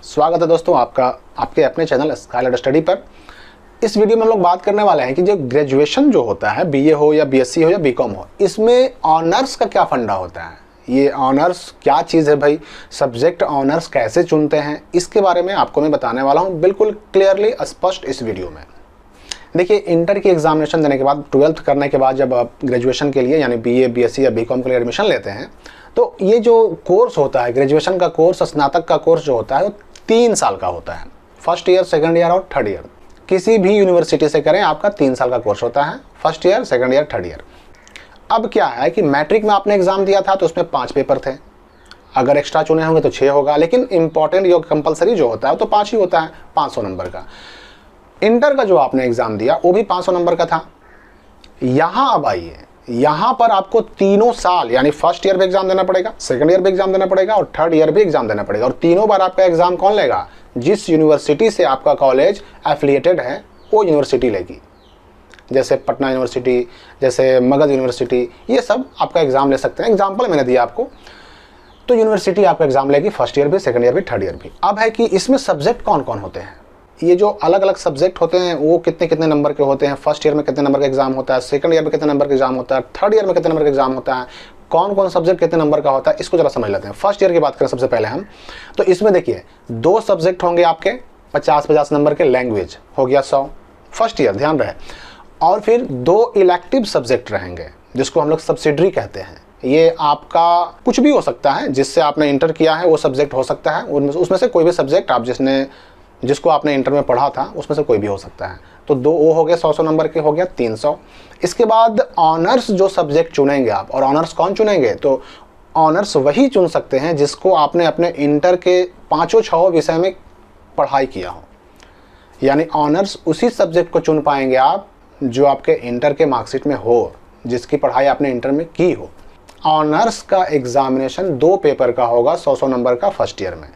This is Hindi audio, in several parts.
स्वागत है दोस्तों आपका आपके अपने चैनल स्काईलाइट स्टडी पर। इस वीडियो में हम लोग बात करने वाले हैं कि जो ग्रेजुएशन जो होता है बीए हो या बीएससी हो या बीकॉम हो, इसमें ऑनर्स का क्या फंडा होता है, ये ऑनर्स क्या चीज़ है भाई, सब्जेक्ट ऑनर्स कैसे चुनते हैं, इसके बारे में आपको मैं बताने वाला हूँ बिल्कुल क्लियरली स्पष्ट इस वीडियो में। देखिए, इंटर की एग्जामिनेशन देने के बाद 12th करने के बाद जब आप ग्रेजुएशन के लिए यानी बीए बीएससी या बीकॉम के लिए एडमिशन लेते हैं तो ये जो कोर्स होता है ग्रेजुएशन का कोर्स, स्नातक का कोर्स जो होता है वो 3 साल का होता है। फर्स्ट ईयर, सेकंड ईयर और थर्ड ईयर किसी भी यूनिवर्सिटी से करें आपका 3 साल का कोर्स होता है, first year, second year, third year. अब क्या है कि मैट्रिक में आपने एग्जाम दिया था तो उसमें 5 पेपर थे, अगर एक्स्ट्रा चुने होंगे तो 6 होगा, लेकिन इंपॉर्टेंट जो कंपलसरी जो होता है तो 5 ही होता है, 500 नंबर का। इंटर का जो आपने एग्जाम दिया वो भी 500 नंबर का था। यहाँ अब आइए, यहाँ पर आपको तीनों साल यानी फर्स्ट ईयर भी एग्जाम देना पड़ेगा, सेकंड ईयर भी एग्जाम देना पड़ेगा और थर्ड ईयर भी एग्जाम देना पड़ेगा। और तीनों बार आपका एग्जाम कौन लेगा? जिस यूनिवर्सिटी से आपका कॉलेज एफिलिएटेड है वो यूनिवर्सिटी लेगी। जैसे पटना यूनिवर्सिटी, जैसे मगध यूनिवर्सिटी, ये सब आपका एग्जाम ले सकते हैं। एग्जाम्पल मैंने दिया आपको। तो यूनिवर्सिटी आपका एग्जाम लेगी फर्स्ट ईयर भी, सेकंड ईयर भी, थर्ड ईयर भी। अब है कि इसमें सब्जेक्ट कौन कौन होते हैं, ये जो अलग अलग सब्जेक्ट होते हैं वो कितने कितने नंबर के होते हैं, फर्स्ट ईयर में कितने नंबर का एग्जाम होता है, सेकंड ईयर में कितने नंबर का एग्जाम होता है, थर्ड ईयर में कितने नंबर का एग्जाम होता है, कौन कौन सब्जेक्ट कितने नंबर का होता है, इसको जरा समझ लेते हैं। फर्स्ट ईयर की बात करें सबसे पहले हम, तो इसमें देखिए 2 सब्जेक्ट होंगे आपके 50-50 नंबर के। लैंग्वेज हो गया 100 फर्स्ट ईयर, ध्यान रहे। और फिर 2 इलेक्टिव सब्जेक्ट रहेंगे जिसको हम लोग सब्सिडरी कहते हैं। ये आपका कुछ भी हो सकता है, जिससे आपने इंटर किया है वो सब्जेक्ट हो सकता है, उसमें से कोई भी सब्जेक्ट आप जिसको आपने इंटर में पढ़ा था उसमें से कोई भी हो सकता है। तो 2 वो हो गए 100 नंबर के, हो गया 300। इसके बाद ऑनर्स जो सब्जेक्ट चुनेंगे आप, और ऑनर्स कौन चुनेंगे? तो ऑनर्स वही चुन सकते हैं जिसको आपने अपने इंटर के 5-6 विषय में पढ़ाई किया हो। यानी ऑनर्स उसी सब्जेक्ट को चुन पाएंगे आप जो आपके इंटर के मार्कशीट में हो, जिसकी पढ़ाई आपने इंटर में की हो। ऑनर्स का एग्जामिनेशन 2 पेपर का होगा, 100 नंबर का फर्स्ट ईयर में।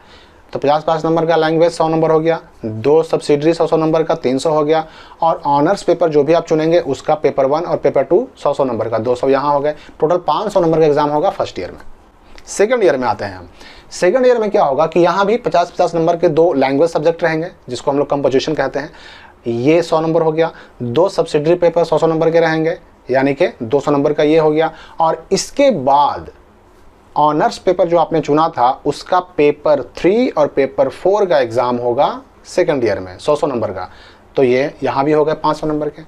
तो 50-50 नंबर का लैंग्वेज 100 नंबर हो गया, 2 सब्सिडरी 100 नंबर का 300 हो गया, और ऑनर्स पेपर जो भी आप चुनेंगे उसका पेपर 1 और पेपर 2 100 नंबर का 200 यहाँ हो गए। टोटल 500 नंबर का एग्जाम होगा फर्स्ट ईयर में। सेकंड ईयर में आते हैं हम। सेकंड ईयर में क्या होगा कि यहाँ भी 50-50 नंबर के 2 लैंग्वेज सब्जेक्ट रहेंगे जिसको हम लोग कंपोजिशन कहते हैं, ये 100 नंबर हो गया। 2 सब्सिडरी पेपर 100 नंबर के रहेंगे, यानी कि 200 नंबर का ये हो गया। और इसके बाद ऑनर्स पेपर जो आपने चुना था उसका पेपर 3 और पेपर 4 का एग्जाम होगा सेकंड ईयर में 100 नंबर का। तो ये यहाँ भी हो गए 500 नंबर के।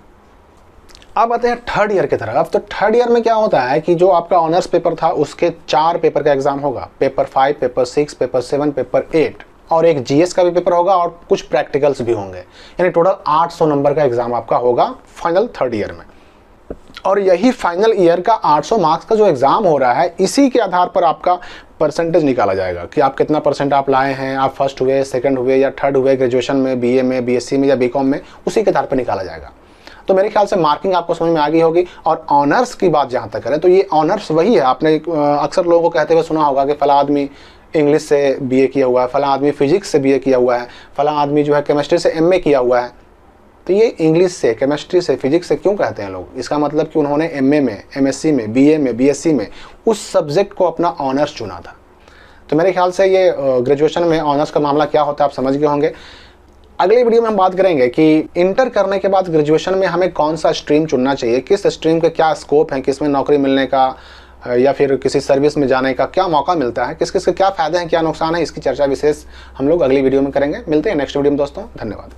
अब आते हैं थर्ड ईयर की तरफ। तो थर्ड ईयर में क्या होता है कि जो आपका ऑनर्स पेपर था उसके 4 पेपर का एग्जाम होगा, पेपर 5, पेपर 6, पेपर 7, पेपर 8, और एक जीएस का भी पेपर होगा और कुछ प्रैक्टिकल्स भी होंगे। यानी टोटल 800 नंबर का एग्जाम आपका होगा फाइनल थर्ड ईयर में। और यही फाइनल ईयर का 800 मार्क्स का जो एग्जाम हो रहा है, इसी के आधार पर आपका परसेंटेज निकाला जाएगा कि आप कितना परसेंट आप लाए हैं, आप फर्स्ट हुए, सेकंड हुए या थर्ड हुए ग्रेजुएशन में, बीए में, बीएससी में या बीकॉम में, उसी के आधार पर निकाला जाएगा। तो मेरे ख्याल से मार्किंग आपको समझ में आ गई होगी। और ऑनर्स की बात जहाँ तक करें तो ये ऑनर्स वही है, आपने अक्सर लोगों को कहते हुए सुना होगा कि फला आदमी इंग्लिश से बीए किया हुआ है, फला आदमी फिजिक्स से बीए किया हुआ है, फला आदमी जो है केमिस्ट्री से एमए किया हुआ है। तो ये इंग्लिश से, केमिस्ट्री से, फिजिक्स से क्यों कहते हैं लोग? इसका मतलब कि उन्होंने एमए में, एमएससी में, बीए में, बीएससी में उस सब्जेक्ट को अपना ऑनर्स चुना था। तो मेरे ख्याल से ये ग्रेजुएशन में ऑनर्स का मामला क्या होता है आप समझ गए होंगे। अगली वीडियो में हम बात करेंगे कि इंटर करने के बाद ग्रेजुएशन में हमें कौन सा स्ट्रीम चुनना चाहिए, किस स्ट्रीम के क्या स्कोप है, किस में नौकरी मिलने का या फिर किसी सर्विस में जाने का क्या मौका मिलता है, किस किस के क्या फ़ायदे हैं, क्या नुकसान है, इसकी चर्चा विशेष हम लोग अगली वीडियो में करेंगे। मिलते हैं नेक्स्ट वीडियो में दोस्तों, धन्यवाद।